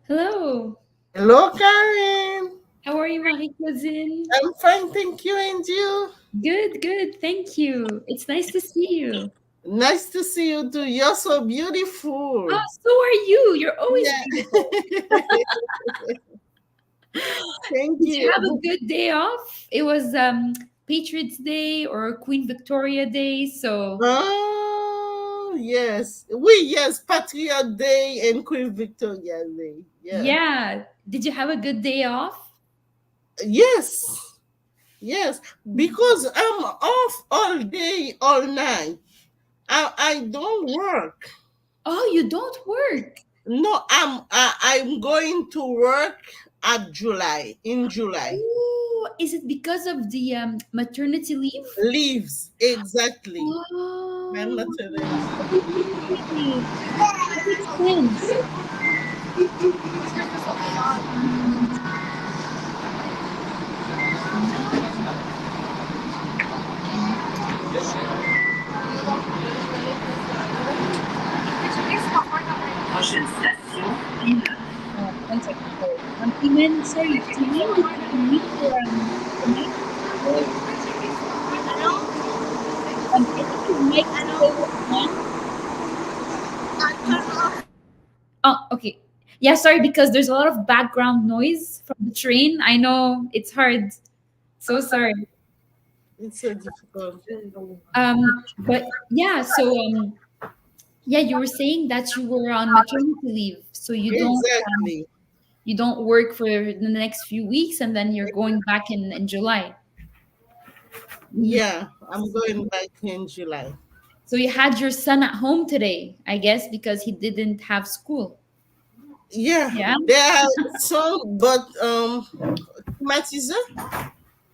Hello. Hello, Karen. How are you, Marie-Claudine? I'm fine, thank you. And you? Good, good. Thank you. It's nice to see you. Nice to see you too. You're so beautiful. Oh, so are you. You're always Yeah. beautiful. Thank Did you have a you. good day off? It was Patriots Day or Queen Victoria Day, so Oh, yes. Yes, Patriot Day and Queen Victoria Day. Yeah. yeah. Did you have a good day off? Yes. Yes. Because I'm off all day, all night. I don't work. Oh, you don't work. No, I'm going to work at in July. Oh, is it because of the maternity leave? Leaves, exactly. I'm not Oh, telling. okay. That makes sense. Prochaine station. One second, sorry. Iman, sorry, do you mind if I mute your mic? Or, I think your mic is still on. Oh, okay. Yeah, sorry, because there's a lot of background noise from the train. I know it's hard. So sorry. It's so difficult. But yeah, so yeah, you were saying that you were on maternity leave, so Exactly. you don't work for the next few weeks, and then you're going back in July. Mhm. Yeah, I'm going back in July. So you had your son at home today, I guess, because he didn't have school. Yeah, Yeah. there are some, but climatizer.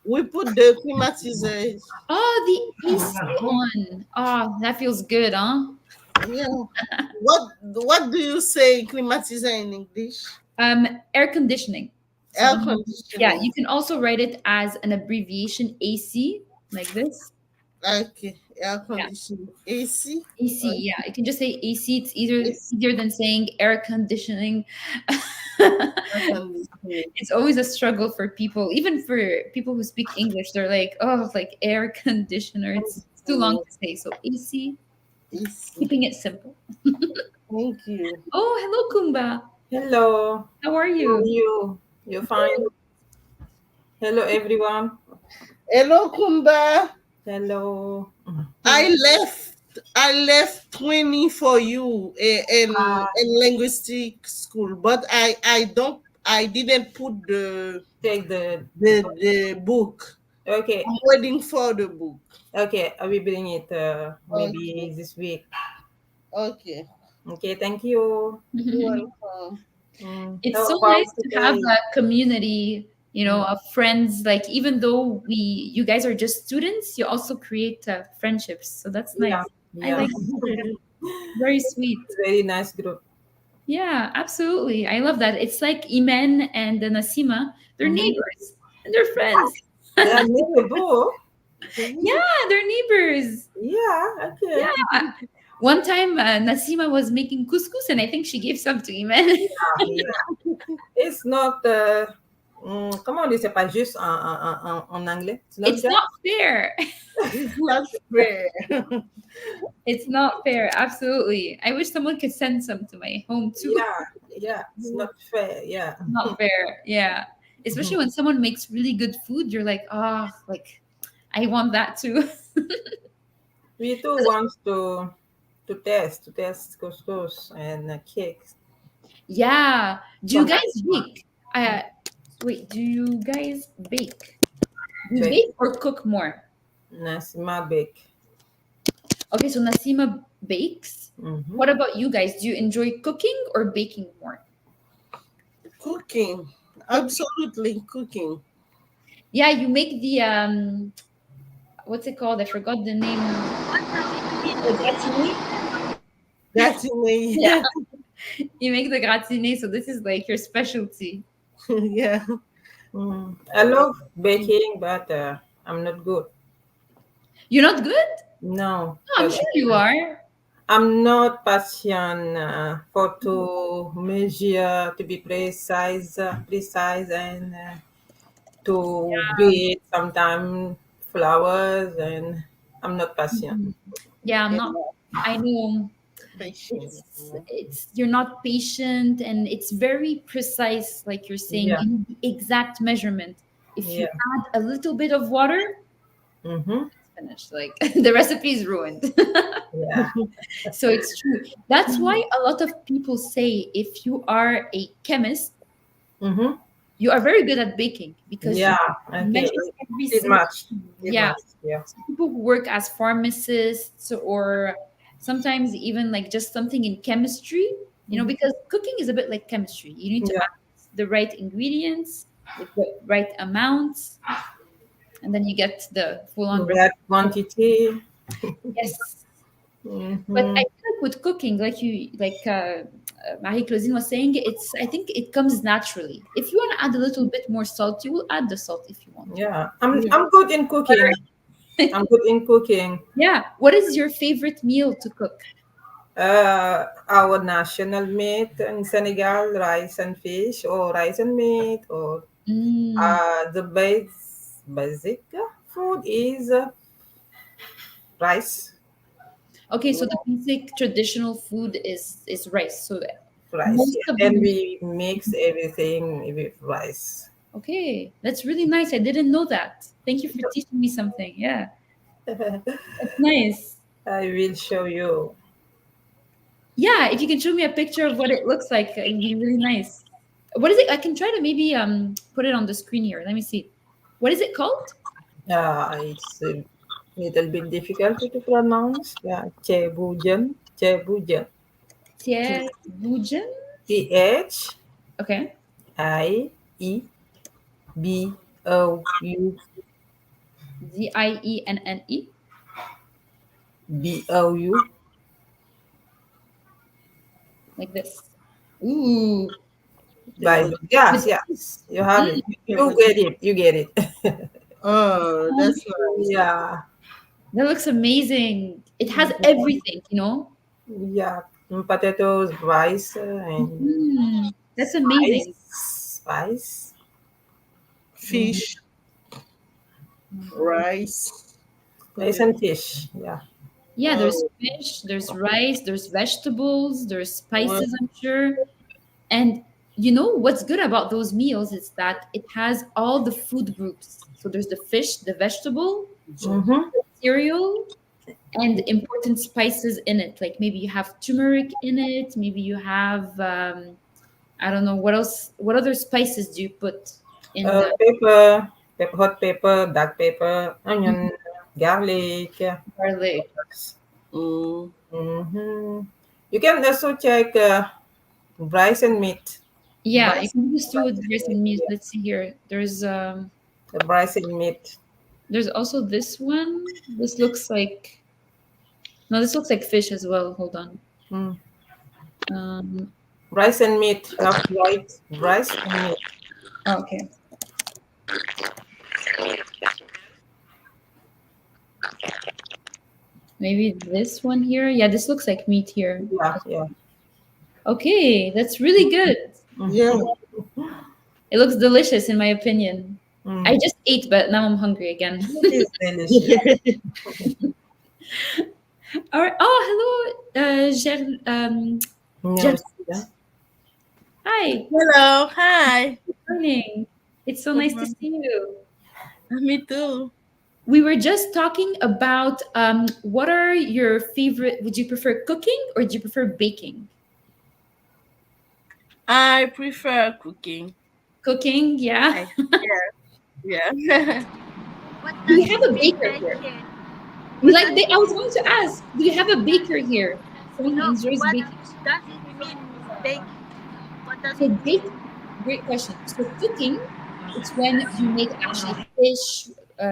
We put the climatizer. Oh, the AC on. Oh, that feels good, huh? Yeah. What do you say climatizer in English? Air conditioning. So Air yeah, conditioning. you can also write it as an abbreviation AC, like this. Okay, air Yeah, conditioning. AC. AC. Yeah, you can just say AC. It's either AC. easier than saying air conditioning. Air conditioning. It's always a struggle for people, even for people who speak English. They're like, oh, like air conditioner. It's too long to say. So AC, AC. keeping it simple. Thank you. Oh, hello, Kumba. Hello, How are how are you? you? You fine? Hello, everyone. Hello, Kumba. Hello. I left. I left 20 for you in linguistic school, but I didn't put Take the. the book. Okay, I'm waiting for the book. okay. I will bring it Okay. maybe this week. Okay. Okay, thank you. You're welcome. It's How so about nice to have today? a community, Mm, of friends. Like even though you guys are just students, you also create friendships. So that's yeah, nice. I yeah. like it. Very sweet. Very nice group. Yeah, absolutely. I love that. It's like Imen and Nasima. They're Mm-hmm. neighbors and they're friends. They are neighbor. Yeah, they're neighbors. Yeah, okay. Yeah. One time, Nasima was making couscous, and I think she gave some to Imen. Yeah. It's not. Comment on dit? C'est pas juste en anglais. It's not It's just. not fair. It's not fair. It's not fair. Absolutely. I wish someone could send some to my home too. Yeah, yeah, it's not fair. Yeah. Not fair. Yeah. Especially when someone makes really good food, you're like, oh, like I want that too. We too want to test couscous and cakes. Yeah. Do you Some guys bake? Wait, do you guys bake? Do you bake, bake or cook more? nasima bake. Okay, so Nasima bakes. Mm-hmm. What about you guys? Do you enjoy cooking or baking more? Cooking. Cooking. Absolutely cooking. Yeah, you make the what's it called? I forgot the name. The gratini. That's in Yeah, the you make the gratini. So this is like your specialty. yeah. I love baking, but I'm not good. You're not good? No, No, I'm because sure you are. I'm not passion for to measure, to be precise, and to beat sometimes flowers, and I'm not passion. Mhm. Yeah, I'm Yeah, not. I know patient. it's you're not patient, and it's very precise, like you're saying. Yeah, You need the exact measurement. If you yeah. add a little bit of water, Mm-hmm. it's finished. Like the recipe is ruined. Yeah. So it's true. That's why a lot of people say if you are a chemist, Mm-hmm. you are very good at baking because you Yeah. Okay. measure every Did single much. thing. Did Yeah. much. Yeah. So people who work as pharmacists or sometimes even like just something in chemistry, Mhm. because cooking is a bit like chemistry. You need to Yeah. add the right ingredients with the right amounts, and then you get the full on recipe. That quantity. Yes. But I Mm-hmm. feel like with cooking, Marie Claudine was saying, I think it comes naturally. If you want to add a little bit more salt, you will add the salt if you want to. Yeah. I'm Yeah. I'm good in cooking. I'm good in cooking. Yeah. What is your favorite meal to cook? Our national meat in Senegal, rice and fish, or rice and meat, or Mm. the basic food is rice, Okay, so the basic traditional food is rice. So rice. most Yeah. of Then the we mix everything with rice. okay, that's really nice. I didn't know that. Thank you for teaching me something. Yeah, that's nice. I will show you. Yeah, if you can show me a picture of what it looks like, it'd be really nice. What is it? I can try to maybe put it on the screen here. Let me see. What is it called? It's a little bit difficult to pronounce. Yeah, Chebujan, Chebujan. Tie Bujan? T Okay. I E Bou Zienne. Bou. Like this. Ooh. By Yeah. yes, With- yes, you have Mm. it. You get it. You get it. Oh, that's nice. Yeah, That looks amazing. It has everything. yeah. Potatoes, rice, and Mm, that's amazing. spice. Mhm. Fish, rice. Rice and fish. Yeah. Yeah, there's Oh, fish, there's rice, there's vegetables, there's well, spices, I'm sure. And what's good about those meals is that it has all the food groups. So there's the fish, the vegetable, Mm-hmm. cereal, and important spices in it. Like maybe you have turmeric in it, maybe you have I don't know what else. What other spices do you put in Hot pepper, dark pepper, onion, garlic. garlic? mm, Mm-hmm. You can also check rice and meat. Yeah, you Rice, can just do rice with and rice meat. and meat. Yeah. Let's see here. The rice and meat. There's also this one. This looks like no, this looks like fish as well. Hold on. Mm. Um, Rice and meat. You have white rice and meat. oh, okay. Maybe this one here. Yeah, this looks like meat here. Yeah, yeah. Okay, that's really good. yeah. Mm. It looks delicious in my opinion. I Mm. just ate, but now I'm hungry again. It is delicious. All right. Oh, hello, No, Ger- yeah. Hi. Hello, hi. Good morning. It's so Good nice to morning. see you. Me too. We were just talking about what are your favorite? Would you prefer cooking or do you prefer baking? I prefer cooking. Cooking, yeah. I yeah. What Do does you have it a mean, baker here? bacon? We What like. does I was going to ask. Do you have a baker here? Someone who no? enjoys What baking. does it mean, bacon? What does So it bake. mean? Great question. So cooking, it's when you make actually fish,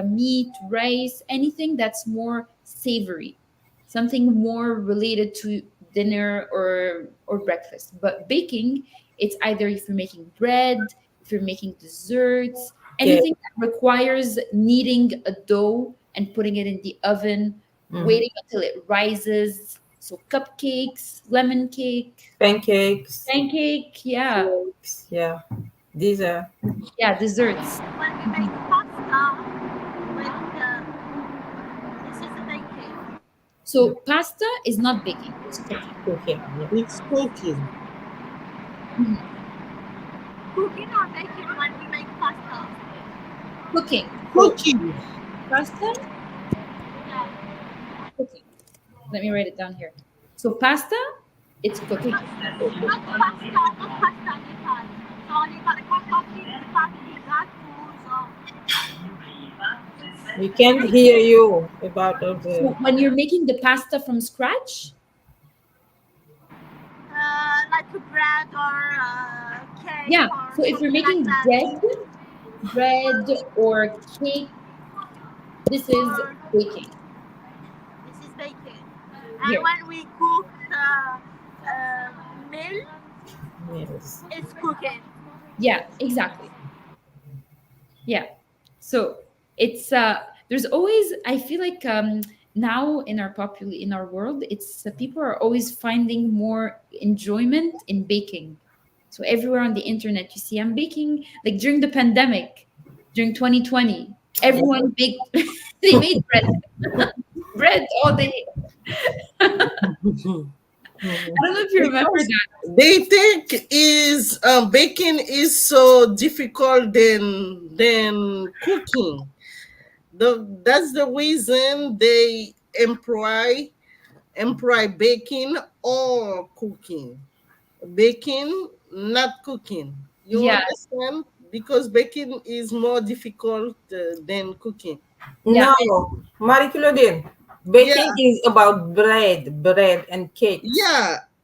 meat, rice, anything that's more savory, something more related to dinner or breakfast. But baking, it's either if you're making bread, if you're making desserts, Okay. anything that requires kneading a dough and putting it in the oven, Mhm. waiting until it rises. So cupcakes, lemon cake, Pancakes, pancake, yeah, cakes, yeah. These are yeah, desserts. When we make pasta with this is the baking. So pasta is not baking; it's cooking. cooking. Yeah. It's cooking. Mhm. Cooking or baking when we make pasta. Cooking. So Cooking. pasta, Yeah. cooking. Let me write it down here. So pasta, it's cooking. Not pasta in Italy. So only got the cooking, party, gatto, We can't hear you about all the. So when you're making the pasta from scratch, like a bread or cake yeah. or So if you're something like making that. bread or cake, this is Or baking. this is baking. Here. And when we cook milk, Yes. it's cooking. Yeah, exactly. Yeah. So it's there's always, I feel like now in our in our world, it's people are always finding more enjoyment in baking. So everywhere on the internet you see I'm baking, like during the pandemic, during 2020, everyone baked they made bread. Bread all day. I don't know if you remember Because that. they think is baking is so difficult than cooking. That's the reason they employ baking or cooking. Baking, not cooking. You Yeah, understand? Because baking is more difficult than cooking. yeah, No, Marie Claudine. Yeah, Baking is about bread and cakes.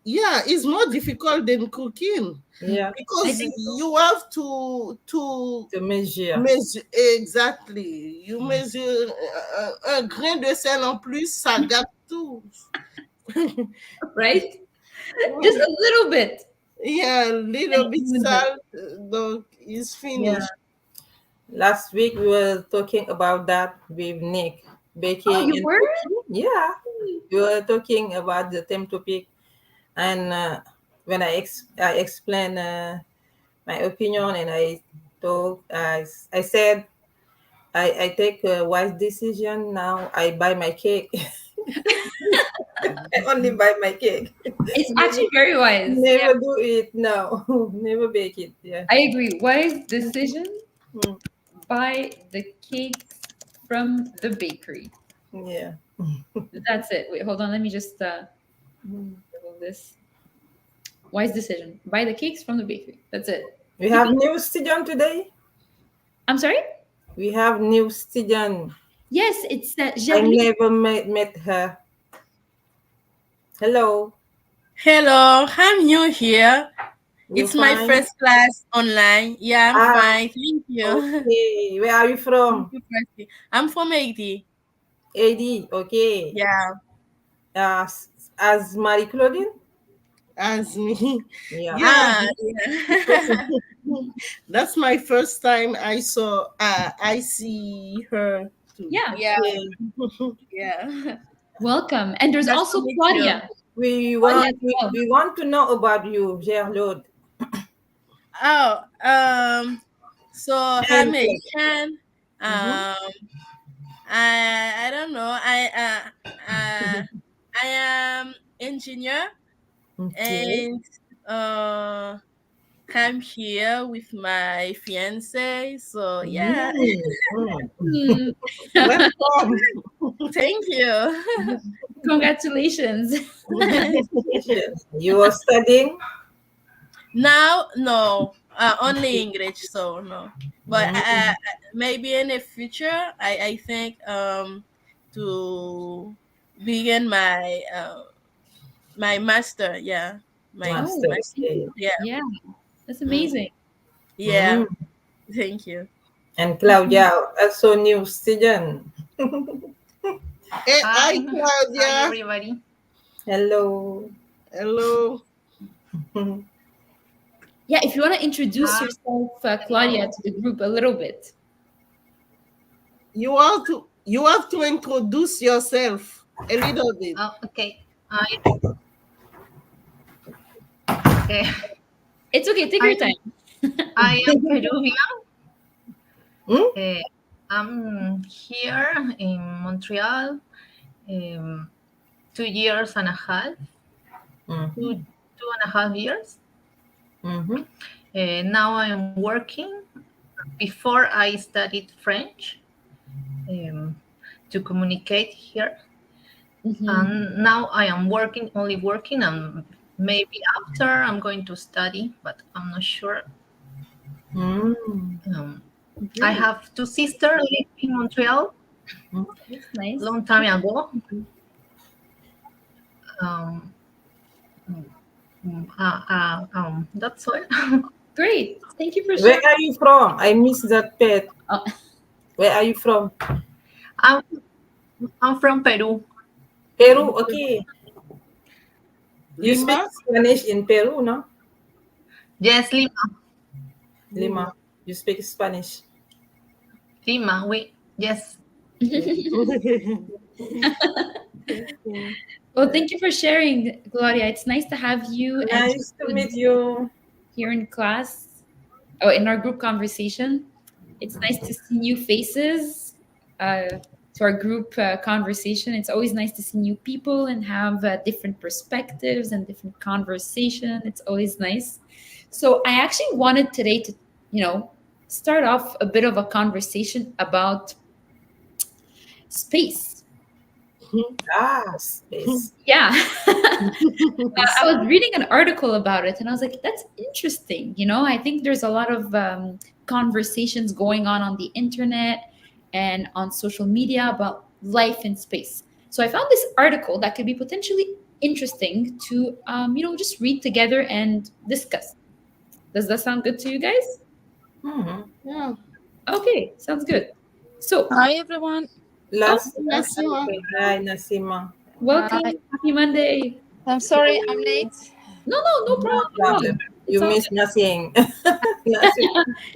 yeah, it's more difficult than cooking Yeah, I because think so. you have to to measure. measure exactly. You measure un grain de sel en plus, ça gâte tout. Right? Just a little bit. Yeah, And little bit even salt, donc it's Yeah. finished. Last week we were talking about that with Nick. oh, Baking you and were? cooking. Yeah. We were talking about the same topic, and when I explained my opinion, and I said I take a wise decision now. I buy my cake. I only buy my cake. It's never, actually very wise. Yeah, never do it. No, never bake it. Yeah. I agree. Wise decision. Mm, Buy the cakes from the bakery. yeah. That's it. Wait, hold on. Let me just Mm. remove this. Wise decision. Buy the cakes from the bakery. That's it. We Keep have it. new student today. I'm sorry? We have new student. Yes, it's I Gerline. never met her. Hello, Hello, I'm new here. you It's my fine? first class online. Yeah, I'm Ah, fine. Thank you. okay. Where are you Thank from? you for asking. I'm from Haiti. AD. Okay. Yeah. As Marie Claudine. As me. Yeah. Yeah, Ah, yeah. that's my first time I see her too. Yeah. Yeah, Okay. yeah. Welcome. And there's Nice to also meet you. Claudia. We Claudia want as we, well. we want to know about you, Gerlode. Oh, so I'm And Haitian. mhm. Um, I don't know. I am engineer Okay. and uh I'm here with my fiance. So yeah, Mm. Hmm. Welcome. thank you. Congratulations. Congratulations. You are studying? Now, no, only English. So no, but Mm. maybe in the future, I think to begin my master. Yeah, Oh, my Masters. Okay. yeah, yeah. That's mm, amazing. yeah. Mm. Thank you. And Claudia, also new student. Hey, hi, Hi, hi Claudia. everybody. Hello. Hello. Yeah, if you want to introduce Hi, yourself, hello. Claudia, to the group a little bit. You have to introduce yourself a little bit. Okay. I eh, It's okay. Take your I time. I am Peruvian. Hmm? Eh, I'm here in Montreal. Um, 2 years and a half, Mm-hmm. two and a half years. Mm-hmm. Now I'm working. Before I studied French um, to communicate here, Mhm. and now I am working, only working, and maybe after I'm going to study, but I'm not sure. Mm. Um, I Great. have two sisters live in Montreal That's nice. long time ago. Um, that's all. Great. Thank you for Where sharing. are you from? I missed that pet. Oh, Where are you from? I'm, I'm from Peru. Peru. Okay. You speak Lima? Spanish in Peru, no? Yes, Lima. Lima. You speak Spanish. Lima, we, yes. well, thank you for sharing, Gloria. It's nice to have you and Nice to Jude meet you. here in class. Oh, in our group conversation. It's nice to see new faces to our group conversation. It's always nice to see new people and have different perspectives and different conversation. It's always nice. So I actually wanted today to, you know, start off a bit of a conversation about space. Ah, space. Yeah. I was reading an article about it and I was like, that's interesting. You know, I think there's a lot of conversations going on the internet and on social media about life in space. So I found this article that could be potentially interesting to, just read together and discuss. Does that sound good to you guys? Mhm. Yeah. Okay, sounds good. So, Hi everyone. oh, Nasima. Okay. Hi, Nasima. Hi. welcome. Happy Monday. I'm sorry I'm late. No No problem at all. problem. It's You all miss good. nothing. Nothing.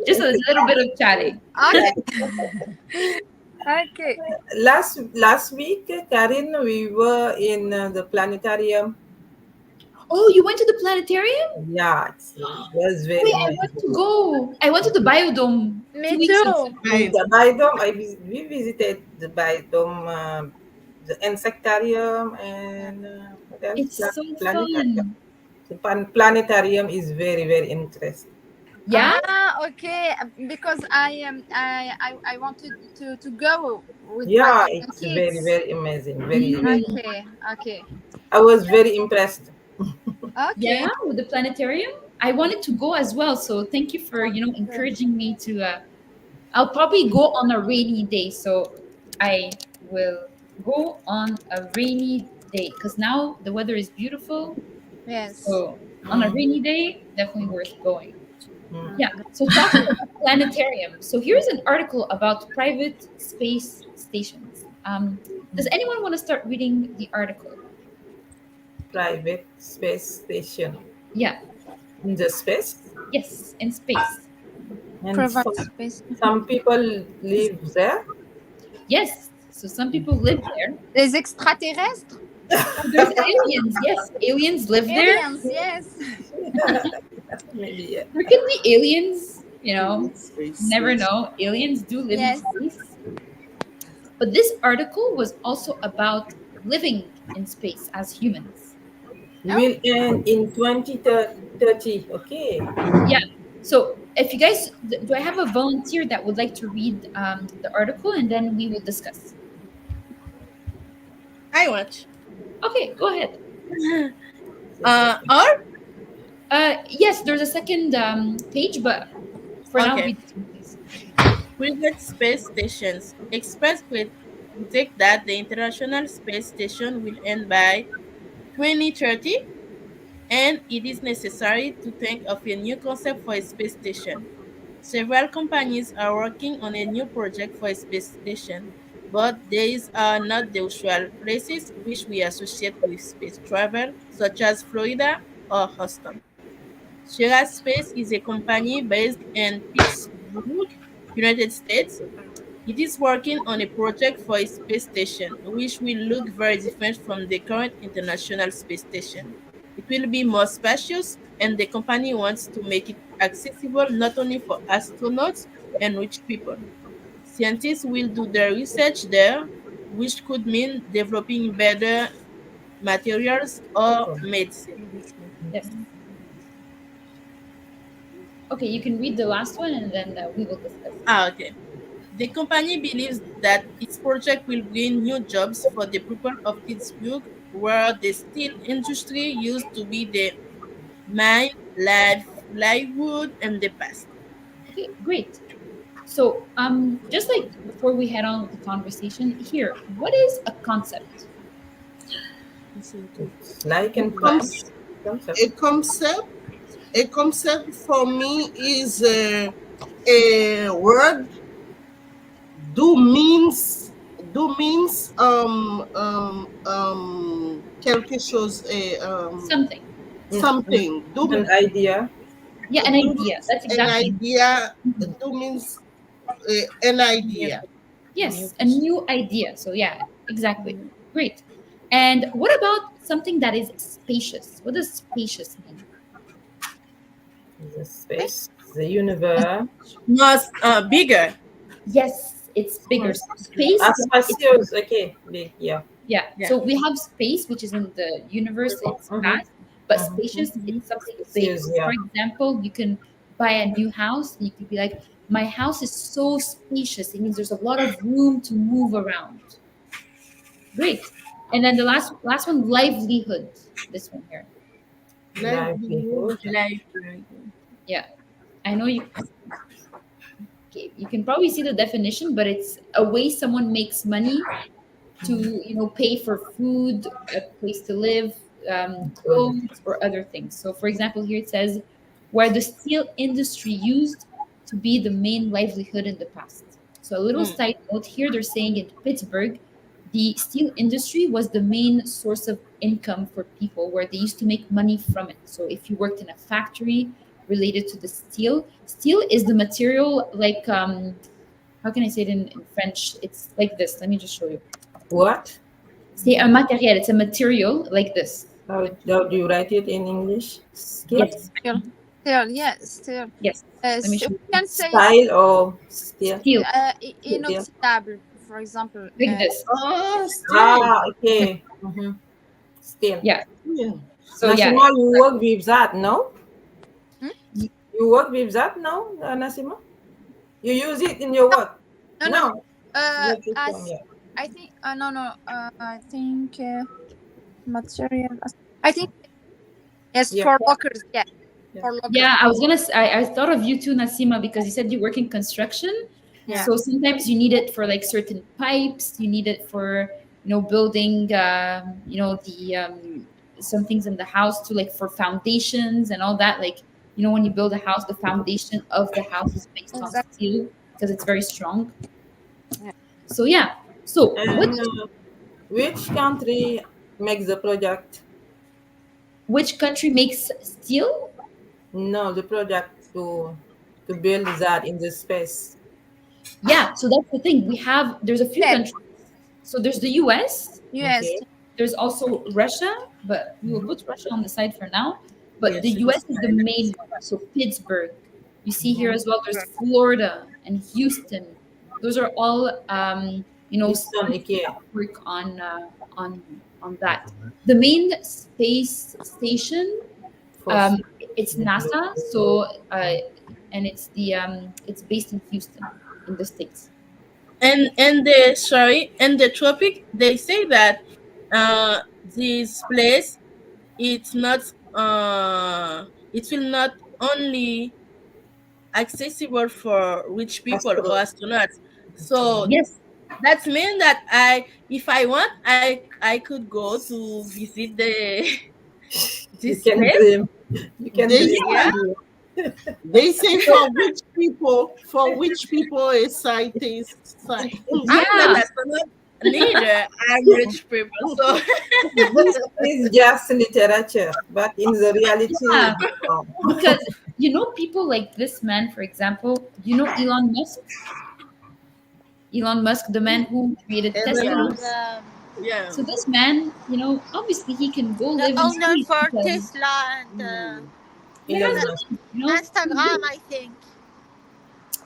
Just a little bit of chatting. Okay. Okay. Last week, Karin, we were in the planetarium. Oh, you went to the planetarium? Yeah, it was very Wait, I want amazing. to go. I went to the biodome two Me weeks ago. too. Right. The biodome, we visited the biodome, the insectarium, and what else? It's so Planetarium. fun. The planetarium is very, very interesting. Yeah? Okay. Because I wanted to go with Yeah, my it's very, kids. very amazing. Very, very. Mm, Okay. Okay. I was very impressed. yeah, Okay. with the planetarium. I wanted to go as well. So thank you for, Good. encouraging me to I'll probably go on a rainy day. So I will go on a rainy day because now the weather is beautiful. Yes. So on a Mm, rainy day, definitely worth going. mm. Yeah. So talking about planetarium. So here's an article about private space stations. Does anyone want to start reading the article? Private space station Yeah. in the space, Yes, in space. and Provide space. some people live there. Yes. So some people live there. Les extraterrestres? Oh, there's aliens. Yes, aliens live there. Aliens, yes. Maybe yeah. There could be aliens. Space Never station. know. Aliens do live in Yes. space. But this article was also about living in space as humans. Oh, Will end in 2030. Okay. Yeah. So if you guys, do I have a volunteer that would like to read the article and then we will discuss? I watch. Okay, go ahead. Or Yes, there's a second page, but for now, okay. read this one, please. Private space stations. Experts predict that the International Space Station will end by 2030, and it is necessary to think of a new concept for a space station. Several companies are working on a new project for a space station, but these are not the usual places which we associate with space travel, such as Florida or Houston. Sera Space is a company based in Pittsburgh, United States. It is working on a project for a space station, which will look very different from the current International Space Station. It will be more spacious, and the company wants to make it accessible not only for astronauts and rich people. Scientists will do their research there, which could mean developing better materials or medicine. Yes. Okay, you can read the last one and then we will discuss. Okay. The company believes that its project will bring new jobs for the people of Pittsburgh, where the steel industry used to be the main livelihood in the past. Okay, great. So, just like before we head on with the conversation, here, what is a concept? It's like in Comes French. Concept. a concept. A concept for me is a word do means quelque chose Something. something An idea. Yeah, an do idea. means That's an exactly. idea do means an idea. Yes, a new idea. So, yeah, exactly. Great. And what about something that is spacious? What does spacious mean? The space. The universe. Not bigger. Yes, it's bigger. So space, Spacious. Okay. Big. Yeah. yeah. Yeah. So we have space, which is in the universe, it's Mhm. vast, but Mhm. spacious, it's something big. Spacious. So Yeah. for example, you can buy a new house and you could be like, my house is so spacious. It means there's a lot of room to move around. Great. And then the last one, livelihood. This one here. Livelihood. Livelihood. Like Yeah. I know you okay, you can probably see the definition, but it's a way someone makes money to pay for food, a place to live, Good. clothes, or other things. So, for example, here it says where the steel industry used to be the main livelihood in the past. So, a little side note here, they're saying in Pittsburgh, the steel industry was the main source of income for people where they used to make money from it. So, if you worked in a factory related to the steel is the material like how can I say it in French? It's like this. Let me just show you. What? C'est un matériel. It's a material like this. How do you write it in English? Skill? Yes. Still, yes, still. Yes. Let me show We you. can say Style or still? Steel inoxydable, for example. like this. Oh, still. Ah, okay. Mhm. Still. Yeah. Yeah. So yeah. Nassima, you work with that, no? Hmm? You work with that, no, Nassima? You use it in your work? No. Not this As one, yeah. I think no. I think material. I think yes, Yeah. for lockers. Yeah, Yeah. for lockers. Yeah, I was gonna. I thought of you too, Nasima, because you said you work in construction. Yeah. So sometimes you need it for like certain pipes. You need it for building. The some things in the house too, like for foundations and all that. Like when you build a house, the foundation of the house is based on Exactly. steel because it's very strong. Yeah. So yeah. So And which country makes the project? which country makes steel? No, the project to build that in the space. Yeah. So that's the thing. There's a few Yeah. countries. So there's the U.S. Yes. Okay. There's also Russia, but we will put Russia on the side for now. But Yes, the it's US is the main one. So Pittsburgh. You see here as well, there's Florida and Houston. Those are all, Houston, okay. work on that. The main space station, For it's NASA. So and it's based in Houston in the States. and the tropic they say that this place it's not it will not only accessible for rich people or astro. astronauts. So Yes. that means that if I want I could go to visit the You this can place. dream. You can They dream. Yeah. They say for which people a site is site. I'm not Yeah. astronaut neither. I'm rich people. So This is just literature, but in the reality, Yeah. no. Because people like this man, for example, Elon Musk. Elon Musk, the man who created Elon Tesla. Musk. Yeah. So this man, obviously he can go The live in owner space for because Tesla and he Elon has the Musk. means. Instagram, I think.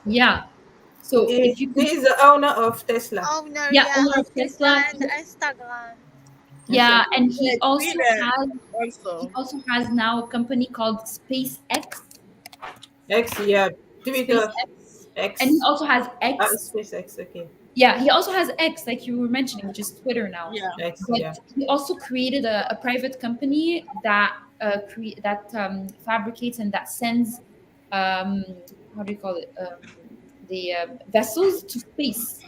Yeah. So if you He is the owner of Tesla. Owner, yeah, yeah, owner of of Tesla. Tesla and Instagram. Yeah, Instagram. and Yeah, Twitter he also. also has now a company called SpaceX. X, yeah. Twitter. SpaceX. And he X. also has X. SpaceX, okay. Yeah, he also has X, like you were mentioning, which is Twitter now. Yeah. X, But yeah. he also created a private company that fabricates and that sends how do you call it the vessels to space.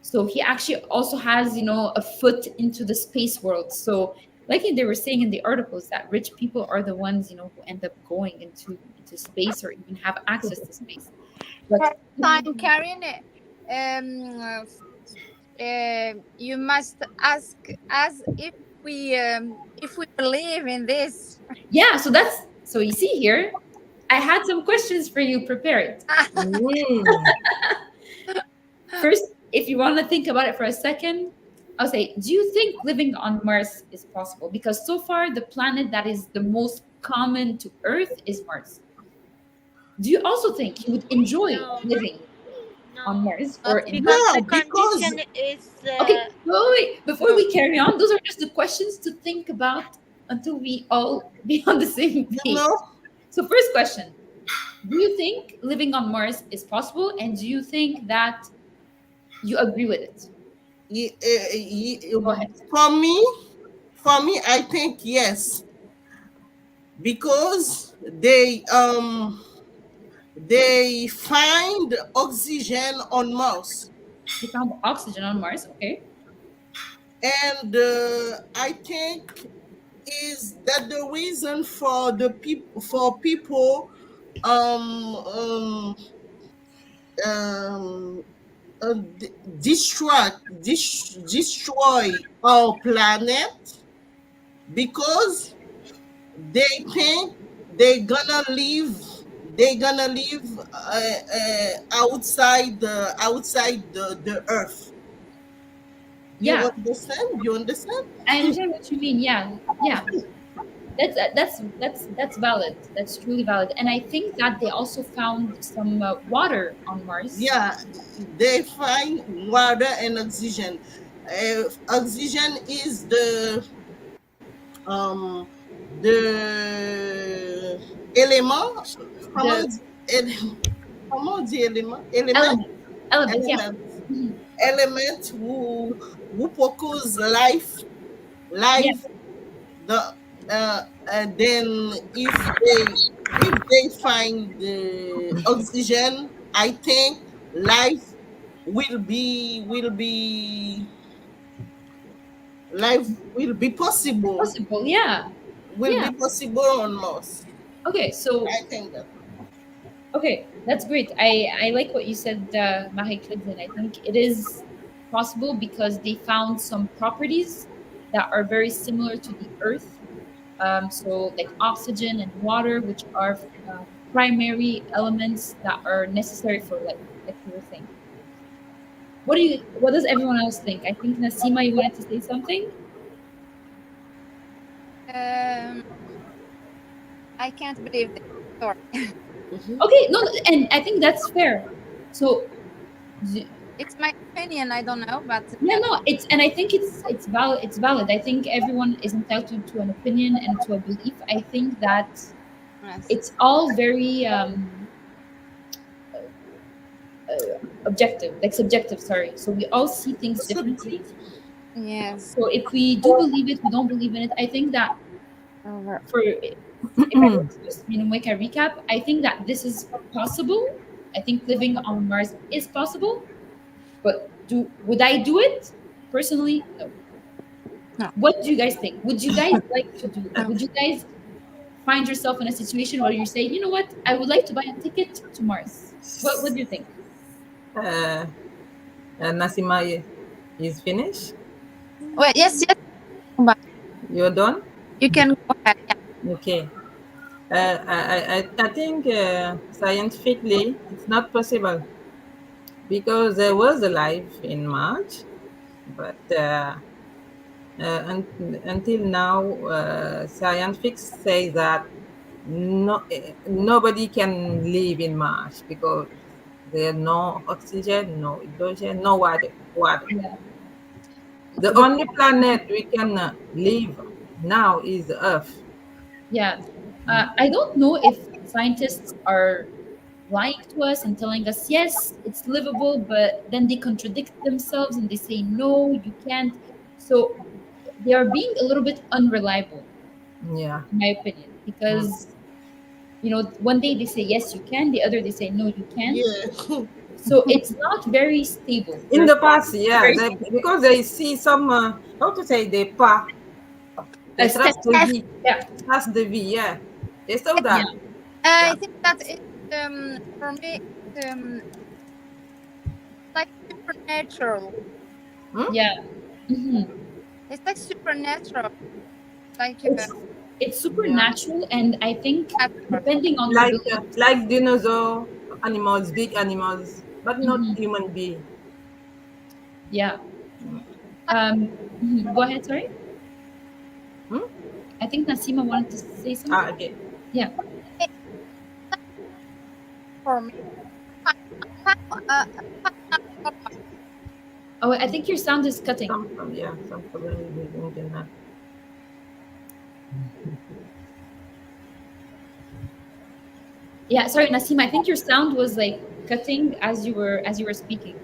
So he actually also has a foot into the space world. So like they were saying in the articles that rich people are the ones who end up going into space or even have access to space. But Time, Karen, you must ask us if we believe in this. yeah, so you see here, I had some questions for you prepared. Mm. First, if you want to think about it for a second, I'll say, do you think living on Mars is possible? Because so far, the planet that is the most common to Earth is Mars. Do you also think you would enjoy No, living on no. Mars or in Mars? Because Yeah, the because condition is Okay, wait. Before So, we carry on, those are just the questions to think about until we all be on the same you page. know, So, first question: do you think living on Mars is possible, and do you think that you agree with it? Go ahead. for me, I think yes, because they find oxygen on Mars, You found oxygen on Mars. Okay. and I think is that the reason for people um um um destroy destroy our planet because they think they're gonna live outside the earth. Yeah, You understand? I understand what you mean. Yeah, yeah. That's valid. That's truly valid. And I think that they also found some water on Mars. Yeah, they find water and oxygen. Oxygen is um the element. The Comment comment on dit element element, element. Yeah. element Mhm. element who propose Yeah. life the and then if they find the oxygen, I think life life possible, Possible. Yeah. will Yeah. be possible on Mars. Okay. So I think that. okay, that's great. I like what you said, Marie Claude. I think it is possible because they found some properties that are very similar to the Earth. So like oxygen and water, which are primary elements that are necessary for life, like you were saying. What does everyone else think? I think Nasima, you wanted to say something. Um, I can't believe this. Sorry. Mhm. Okay, no, and I think that's fair. So It's my opinion. I don't know, but yeah, no, it's and I think it's valid. It's valid. I think everyone is entitled to an opinion and to a belief. I think that yes, it's all very objective, like subjective. Sorry. So we all see things differently. yes. So if we do believe it, we don't believe in it. I think that Over. for if I were to just make a recap, I think that this is possible. I think living on Mars is possible, but would I do it personally? No. No. What do you guys think? Would you guys like to do it? Would you guys find yourself in a situation where you say, you know what, I would like to buy a ticket to Mars? What do you think? uh, Nasima is finished. Well, yes, yes. But You're done. you can go ahead. Yeah. Okay. I think scientifically it's not possible because there was a life in March, but until now, scientists say that nobody can live in Mars because there's no oxygen, no hydrogen, no water. Water. Yeah. The The only planet we can live now is the Earth. Yeah. I don't know if scientists are lying to us and telling us, yes, it's livable, but then they contradict themselves and they say, no, you can't. So they are being a little bit unreliable, Yeah. in my opinion, Mm. because, one day they say, yes, you can, the other they say, no, you can't. Yeah. So it's not very stable. In They're the past, yeah, very because they see some how to say they trust steps. the Yes, V, Yeah. trust the V. Yeah, they saw Yeah. that. I Yeah. think that it for me like supernatural. Hmm? Yeah. Mhm. It's like supernatural, like It's Yeah. supernatural, and I think natural. depending on your belief. Like dinosaur animals, big animals, but not Mhm. human being. Yeah. Go ahead. Sorry. Hmm? I think Nasima wanted to say something. Okay. Yeah. It's for me. I have Oh, I think your sound is cutting. Some problem with the internet. Yeah. Sorry, Nasima. I think your sound was like cutting as you were speaking.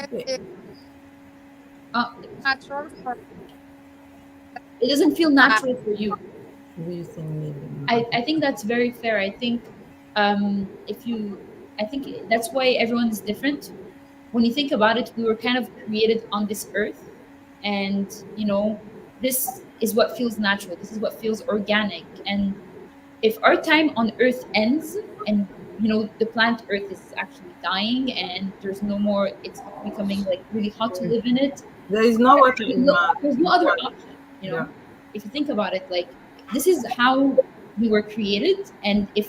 Okay. it's Uh, natural for it doesn't feel uh, natural for you. Do you think maybe? I think that's very fair. I think if you, I think that's why everyone is different. When you think about it, we were kind of created on this earth, and this is what feels natural. This is what feels organic, and if our time on earth ends and the planet earth is actually dying and there's no more, it's becoming like really hot to live in it, There is no water there's in no, Mars. there's no No other water. option. Yeah. If you think about it, like, this is how we were created, and if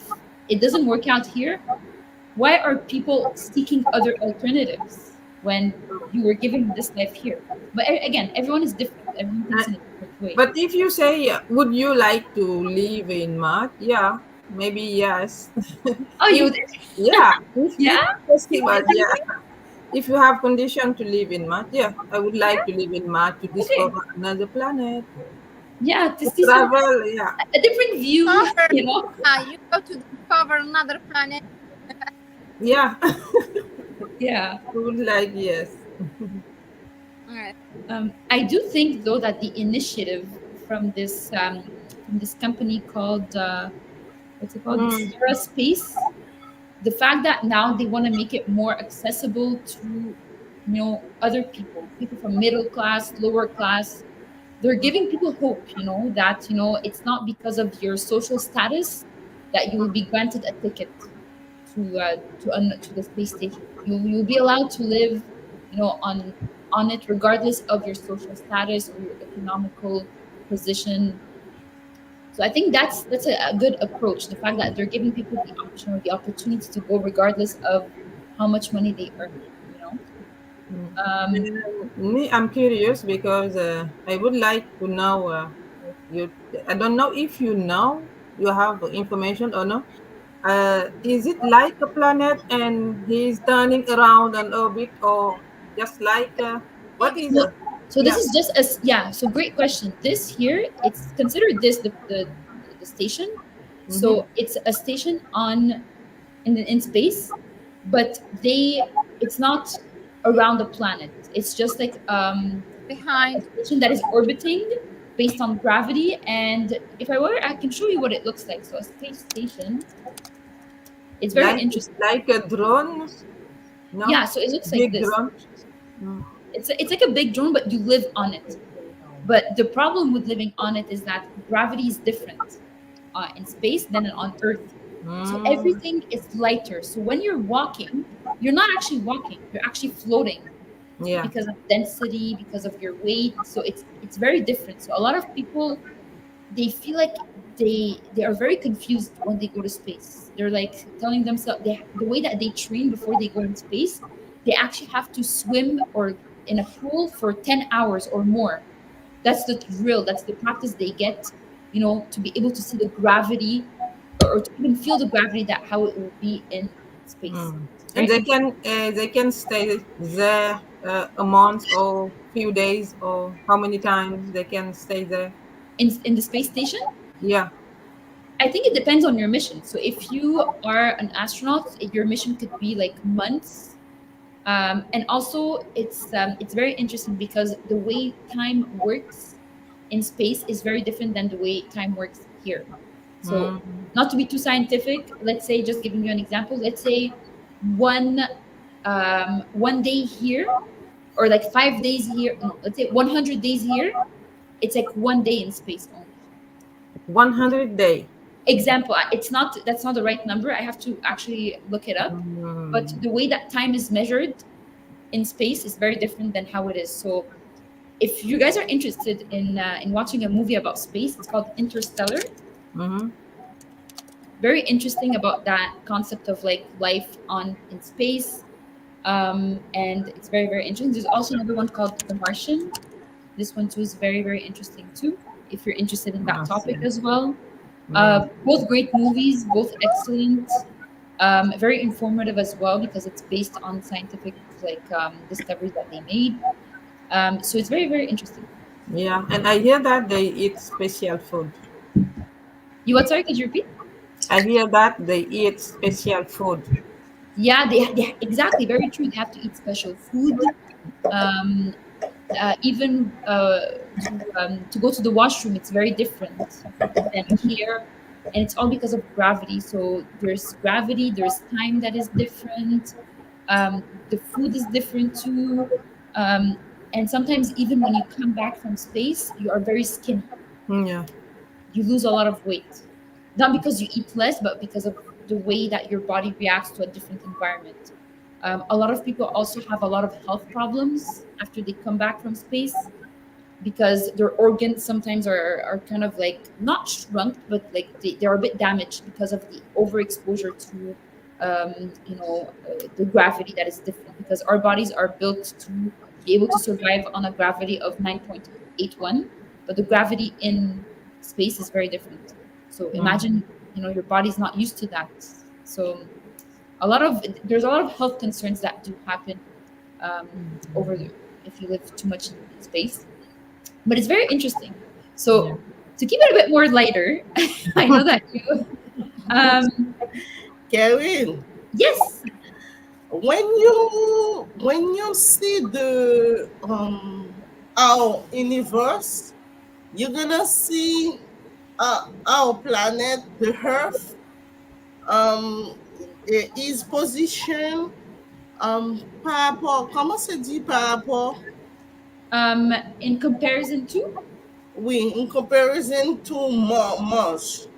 it doesn't work out here, why are people seeking other alternatives when you were given this life here? But again, everyone is different, everyone Uh, thinks in a different way. but if you say, would you like to live in Mars? Yeah, maybe yes. Oh, if you yeah, if yeah, possible, yeah. If you have condition to live in Mars, yeah, I would like to live in Mars to okay, discover another planet, yeah, to to see some travel. Yeah, a different view, discover. You go to discover another planet. yeah. Yeah. I would like yes. Alright. I do think though that the initiative from this company called what's it called, the Mm, Sera Space, the fact that now they want to make it more accessible to other people from middle class, lower class. They're giving people hope, that it's not because of your social status that you will be granted a ticket to the space station. You'll be allowed to live, on it regardless of your social status or your economical position. So I think that's a good approach. The fact that they're giving people the option or the opportunity to go regardless of how much money they earn. You know. mm. Um, Me, I'm curious because I would like to know. You, I don't know if you know. You have information or no? Is it like a planet and he's turning around an orbit, or just like what Maybe is so, a so this yeah? is just as yeah. So great question. This here, it's considered this the station. Mm-hmm. So it's a station in space, but it's not around the planet. It's just like a behind. station that is orbiting based on gravity. And if I were, I can show you what it looks like. So a space station, it's very interesting. Like a drone, no, Yeah, so it looks like big this. drone. Mm. It's like a big drone, but you live on it. But the problem with living on it is that gravity is different in space than on Earth. So Mm. everything is lighter. So when you're walking, you're not actually walking, you're actually floating Yeah, because of density, because of your weight. So it's very different. So a lot of people, they feel like they are very confused when they go to space. They're like telling themselves, the way that they train before they go in space, they actually have to swim or in a pool for 10 hours or more. That's the drill, that's the practice they get, to be able to see the gravity, or to even feel the gravity, that how it will be in space. Mm. It's And very interesting. they can stay there a month or few days, or how many times they can stay there? In the space station, Yeah. I think it depends on your mission. So if you are an astronaut, your mission could be like months. And also, it's very interesting because the way time works in space is very different than the way time works here. So, Mm. not to be too scientific, let's say, just giving you an example. Let's say one one day here, or like 5 days here. No, let's say 100 days here. It's like one day in space only. 100 day. Example, it's not, that's not the right number. I have to actually look it up. But Mm. the way that time is measured in space is very different than how it is. So if you guys are interested in watching a movie about space, it's called Interstellar. Mm-hmm. Very interesting about that concept of like life on in space. And it's very, very interesting. There's also another one called The Martian. This one too is very, very interesting too, if you're interested in that I topic see. as well. Mm. Both great movies, both excellent. Very informative as well, because it's based on scientific like discoveries that they made. So it's very, very interesting. Yeah, and I hear that they eat special food. You what? Sorry, could you repeat? I hear that they eat special food. Yeah, they exactly, very true. They have to eat special food. Um, Even to go to the washroom, it's very different than here, and it's all because of gravity. So there's gravity, there's time that is different. The food is different too, and sometimes even when you come back from space, you are very skinny. Mm, yeah. You lose a lot of weight, not because you eat less, but because of the way that your body reacts to a different environment. A lot of people also have a lot of health problems after they come back from space, because their organs sometimes are kind of like not shrunk, but like they're a bit damaged because of the overexposure to the gravity that is different, because our bodies are built to be able to survive on a gravity of 9.81, but the gravity in space is very different. So Mm. imagine, your body's not used to that. So there's a lot of health concerns that do happen um, over the, if you live too much in space, but it's very interesting. Yeah. So to keep it a bit more lighter, I know that you, um, Karen, yes, when you see the our universe, you're gonna see our planet, the Earth, um, is position par rapport, comment se dit par rapport, in comparison to, oui, in comparison to Mars.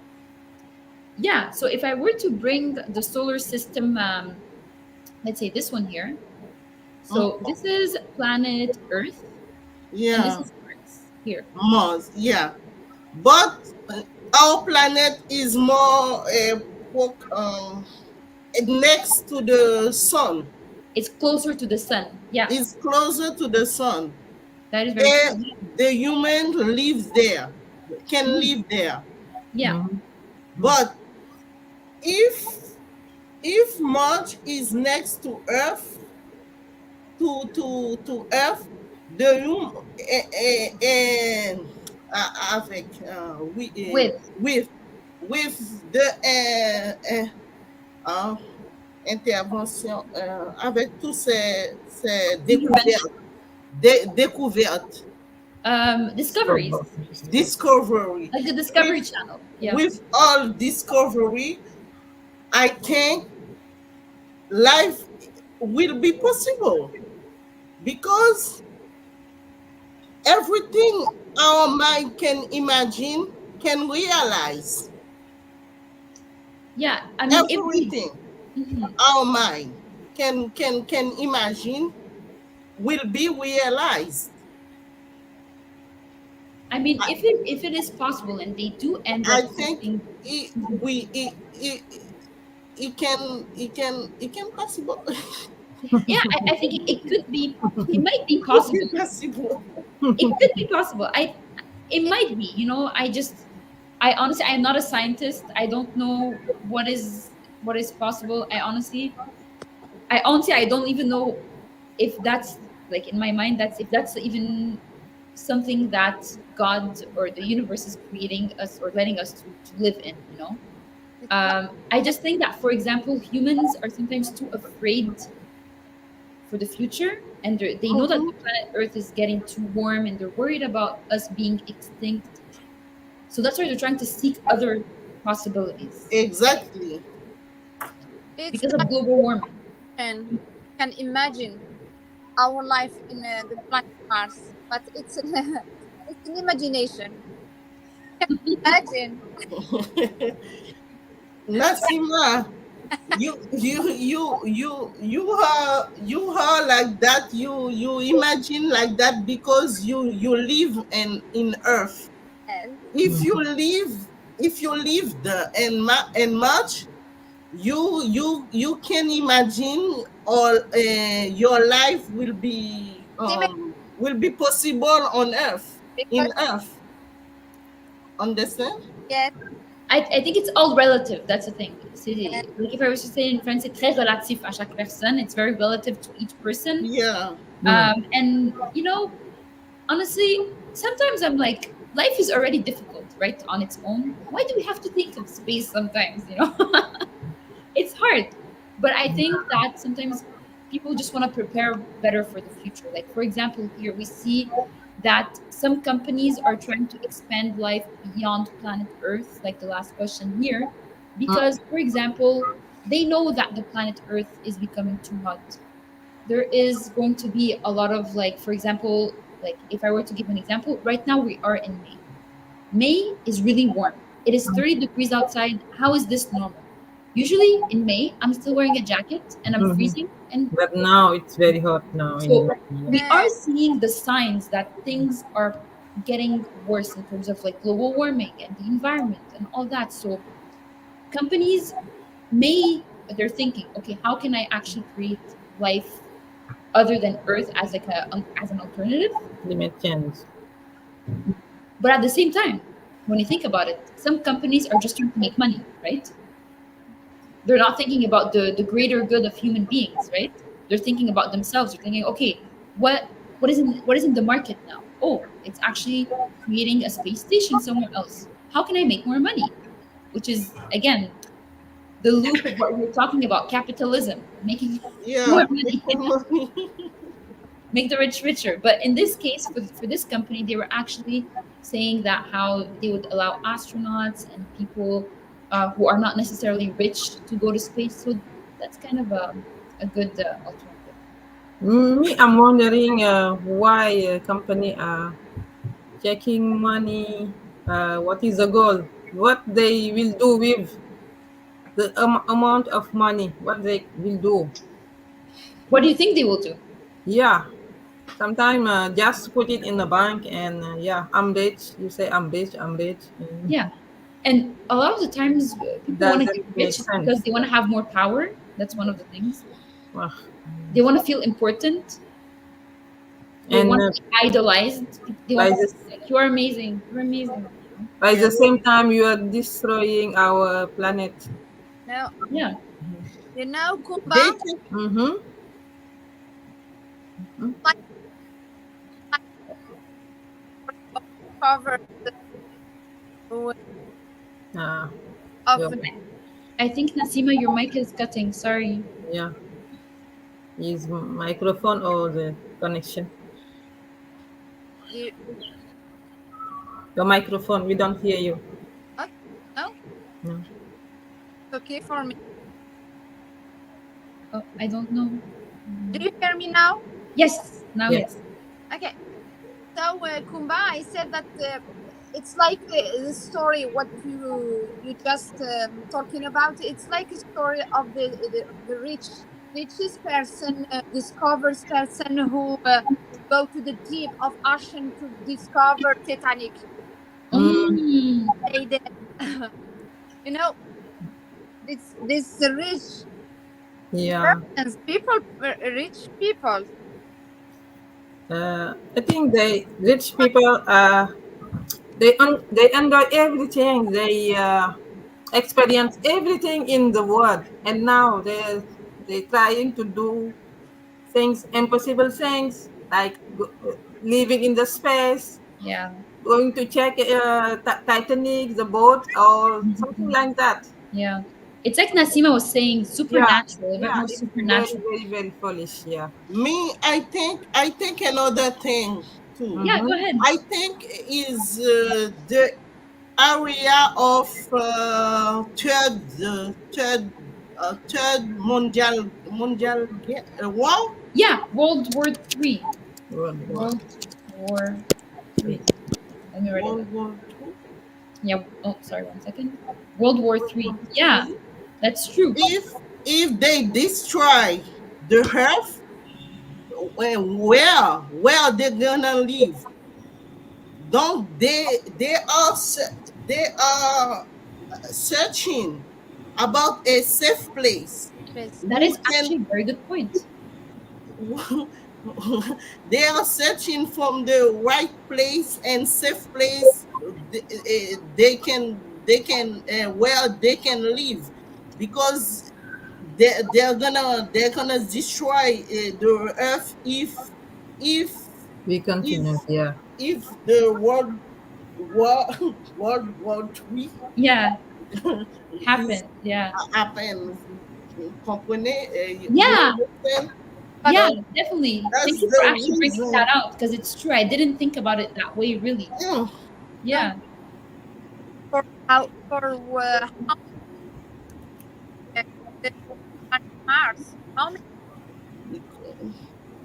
yeah. So if I were to bring the solar system, let's say this one here. Mm, So this is planet Earth, and this yeah, is Mars here. Mars, yeah. But our planet is more next to the sun. It's closer to the sun. Yeah, It's closer to the sun. that is very true. And the human lives there, can Mhm. live there. Yeah, Mhm. But if Mars is next to Earth, to Earth, the hum and avec with with the uh, intervention, avec tous ces intervention, découvertes, discoveries, discovery, like the Discovery with Channel. Yeah. with all discovery, I think life will be possible, because everything our mind can imagine can realize. Yeah, I mean, if we, Everything mhm. our mind can imagine will be realized. I mean, I, if it is possible, and they do end I up think using, it mhm. we it can possible. Yeah, I think it could be. It might be Could be possible. possible. It could be possible. It might be. I honestly, I'm not a scientist. I don't know what is possible. I don't even know if that's like in my mind. That's if that's even something that God or the universe is creating us or letting us to live in. It's like I just think that, for example, humans are sometimes too afraid for the future, and they know that Mhm. the planet Earth is getting too warm, and they're worried about us being extinct. So that's why they're trying to seek other possibilities Exactly. it's because of like global warming. can imagine our life in the planet Mars, but it's an it's an imagination. Imagine. Nasima, you are like that. You imagine like that because you live in Earth. Yes. If you live if you live the in March, you can imagine all your life will be possible on Earth in Because Earth. Understand? yes, I think it's all relative. That's the thing. yes, Like if I was to say in French, c'est très relatif à chaque personne. It's very relative to each person. Yeah. And honestly, sometimes I'm like, life is already difficult, right, on its own. Why do we have to think of space sometimes? It's hard. But I think that sometimes people just want to prepare better for the future. Like, for example, here we see that some companies are trying to expand life beyond planet Earth, like the last question here, because, for example, they know that the planet Earth is becoming too hot. There is going to be a lot of, like, for example, like if I were to give an example, right now we are in May. May is really warm. It is 30 degrees outside. How is this normal? Usually in May, I'm still wearing a jacket and I'm Mhm. freezing. And But now it's very hot now in so India. we are yes. seeing the signs that things are getting worse in terms of like global warming and the environment and all that. So companies may, they're thinking, okay, how can I actually create life other than Earth as like as an alternative? Climate change. But at the same time, when you think about it, some companies are just trying to make money, right? They're not thinking about the greater good of human beings, right? They're thinking about themselves. They're thinking, okay, what is in the market now? Oh, it's actually creating a space station somewhere else. How can I make more money? Which is again the loop of what we were talking about, capitalism, making Yeah. more Make money, more money. make the rich richer. But in this case, for this company, they were actually saying that how they would allow astronauts and people who are not necessarily rich to go to space. So that's kind of a good alternative. Me, I'm wondering why company are checking money. What is the goal? What they will do with the amount of money? What they will do? What do you think they will do? Yeah, sometimes just put it in the bank and yeah, I'm rich. You say I'm rich. I'm rich. And Yeah, and a lot of the times people want to get doesn't make rich because sense. they want to have more power. That's one of the things. Ugh. They want to feel important. They And want to be idolized. They by want to this, say like, "You are amazing. You're amazing." by Yeah. the same time, you are destroying our planet. No, Yeah. Kumba, They think Mm-hmm. like cover the Ah, of yeah, I think Nasima, your mic is cutting. Sorry. yeah. Is microphone or the connection? the Your microphone. We don't hear you. okay, no, No. okay for me. Oh, I don't know. Do you hear me now? Yes, now Yes. yes. Okay. So Kumba, I said that it's like the story what you just talking about. It's like a story of the richest person, discovers person who go to the deep of ocean to discover Titanic. Mm, They did. You know, this rich. Yeah. Persons, people, rich people. I think they rich people they enjoy everything. They experience everything in the world, and now they trying to do things, impossible things, like living in the space, Yeah. going to check Titanic, the boat, or something Mhm. like that. Yeah. It's like Nasima was saying, Yeah, supernatural, a bit yeah, more it's very, supernatural. very, very foolish. Yeah. Me, I think another thing too. Yeah, go Mm-hmm. ahead. I think is the area of third war. Yeah, World War III. World War. World War III. Let me write it down. World War II. Yeah. Oh, sorry, 1 second. World War III. World War Yeah, III. that's true. If they destroy the earth, where they gonna live? Don't they are searching about a safe place Yes. That who is can actually a very good point. they are searching from the right place and safe place they can where they can live, because they're gonna destroy the earth if We if continue. Yeah. if the war World War III Yeah, is happened. Yeah. happen. Comprenez? You Yeah. understand? But Yeah, That definitely. that's Thank you for the actually bringing that reason. out because it's true. I didn't think about it that way, really. Mm, Yeah. for how uh, the on Mars? How many?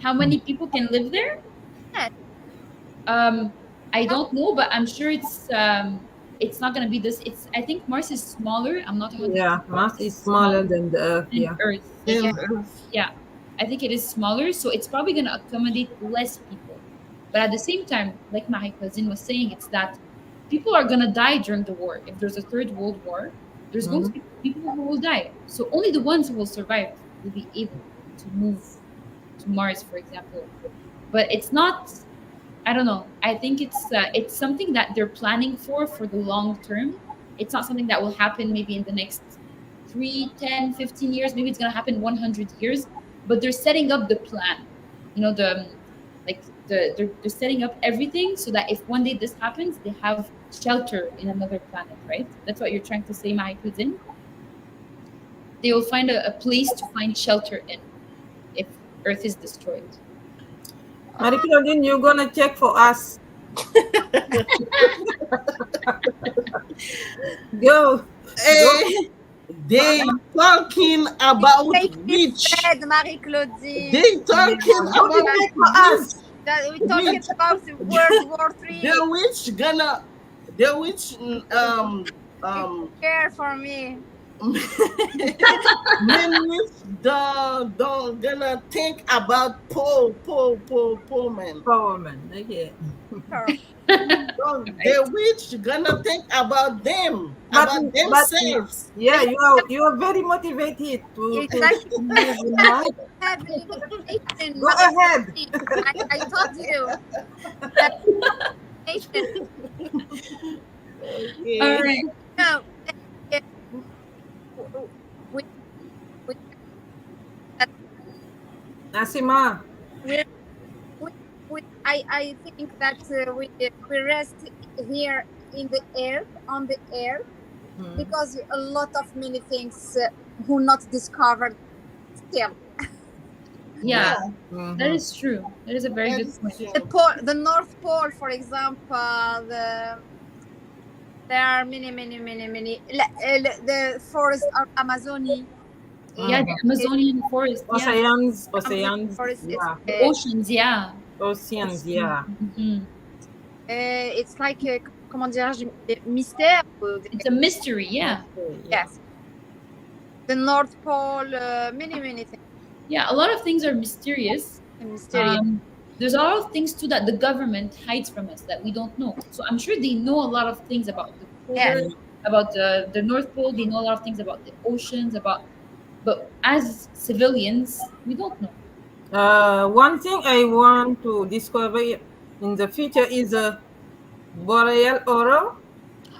How many people can live there? Yes. Um, I How don't know, but I'm sure it's not gonna be this. It's I think Mars is smaller. I'm not 100% Yeah. sure. Mars is It's smaller smaller than the Earth. than Yeah. Earth. yeah. then Earth. Yeah, I think it is smaller, so it's probably going to accommodate less people. But at the same time, like my cousin was saying, it's that people are going to die during the war. If there's a third world war, there's going to Mhm. be people who will die. So only the ones who will survive will be able to move to Mars, for example. But it's not. I don't know. I think it's something that they're planning for the long term. It's not something that will happen maybe in the next 3, 10, 15 years. Maybe it's going to happen 100 years, but they're setting up the plan. You know, they're setting up everything so that if one day this happens, they have shelter in another planet, right? That's what you're trying to say, my cousin. They will find a place to find shelter in if Earth is destroyed. Marie Claudine, you're gonna check for us. Go, go. Eh, they talking about Take this which bed, Marie Claudine. they talking Go and about check for which us. That we're talking which about the World War Three. the which It's um care for me. men which don't gonna think about poor men. Power man. Okay. Sure. Don't Right? the witch gonna think about them, But about but themselves. yeah, They you are very motivated exactly to live in Mars. have limitation, Go Marie ahead. Claudine. I told you that limitation. All Okay. right. No, uh, we we Nasima. we I think that we rest here in the earth on the earth Hmm. because a lot of many things who not discovered still. Yeah, Yeah, that Mhm. is true. That is a very that good is point. The true. pole, the North Pole, for example, there are many. The forest of Amazonia, Yeah, uh, the Mhm. is Amazonian forest. Yeah, Amazon Oceans, forest. yeah. the oceans. Yeah, Oceans, that's true. yeah. It's like comment dirais-je, mystère. It's a mystery. Yeah, Okay, yeah. Yes, the North Pole, many things. yeah. A lot of things are mysterious. Mysterious. Um, there's a lot of things too that the government hides from us that we don't know. So I'm sure they know a lot of things about the Yes, polar, about the North Pole. They know a lot of things about the oceans, about but as civilians, we don't know. One thing I want to discover in the future is a boreal aurora.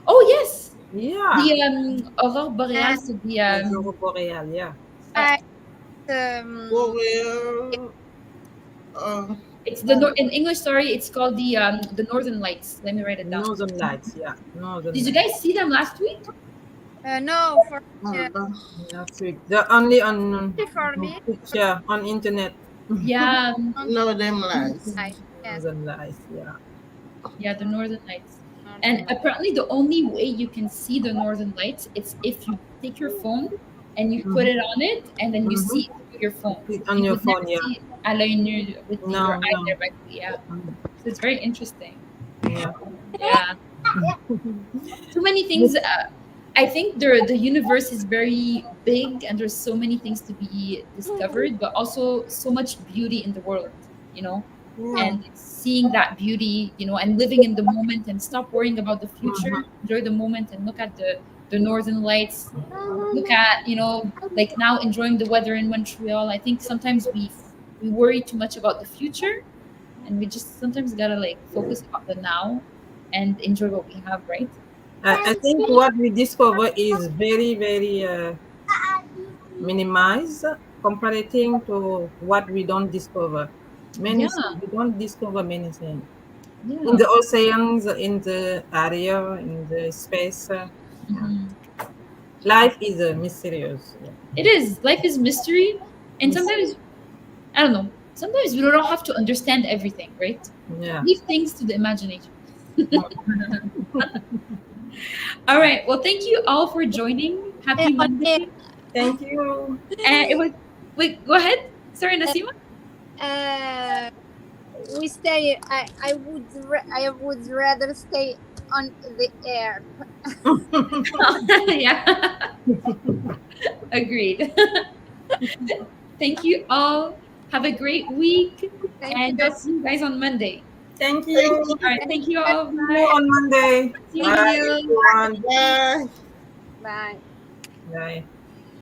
Oh yes, Yeah, the aurore borealis, the aurora boreal. Yeah, uh, I, um, Well, uh, it's in English. Sorry, it's called the Northern Lights. Let me write it down. northern lights. Yeah, northern Did you lights. guys see them last week? no, for Last week, the only on for me, picture on internet. Yeah, on no them lies. I yes, Northern lights. Yeah. yeah, the Northern Lights. And Northern apparently, the only way you can see the Northern Lights is if you take your phone and you put Mm-hmm. it on it, and then you see Mm-hmm. it through your phone. On You your would never phone. Yeah. see it à l'œil nu with your No, eye no. directly. Yeah, Mm, so it's very interesting. yeah. Yeah, too many things. I think the universe is very big, and there's so many things to be discovered, but also so much beauty in the world. You know, Yeah. and seeing that beauty, and living in the moment and stop worrying about the future, Mm-hmm. enjoy the moment and look at the northern lights. Look at, like now enjoying the weather in Montreal. I think sometimes we worry too much about the future, and we just sometimes gotta like focus about the now and enjoy what we have, right? I think what we discover is very, very minimized comparing to what we don't discover. Many Yeah, things we don't discover many things in yeah. the oceans, in the area, in the space. Yeah, Mhm. life is mysterious. Yeah. It is. Life is mystery, and Mystery. sometimes I don't know. Sometimes we don't have to understand everything, right? Yeah. Leave things to the imagination. Mm. All right. Well, thank you all for joining. Happy okay, Monday. Thank you. And it was wait, go ahead. Sorry, uh, Nasima. uh, we stay. I would rather stay on the air. Yeah. Agreed. Thank you all. Have a great week. Thank And you. I'll see you guys on Monday. Thank Thank you. All right. Thank Thank you you. all. See you Bye. on Monday. See Bye, you. everyone. you. Bye. Bye. Bye.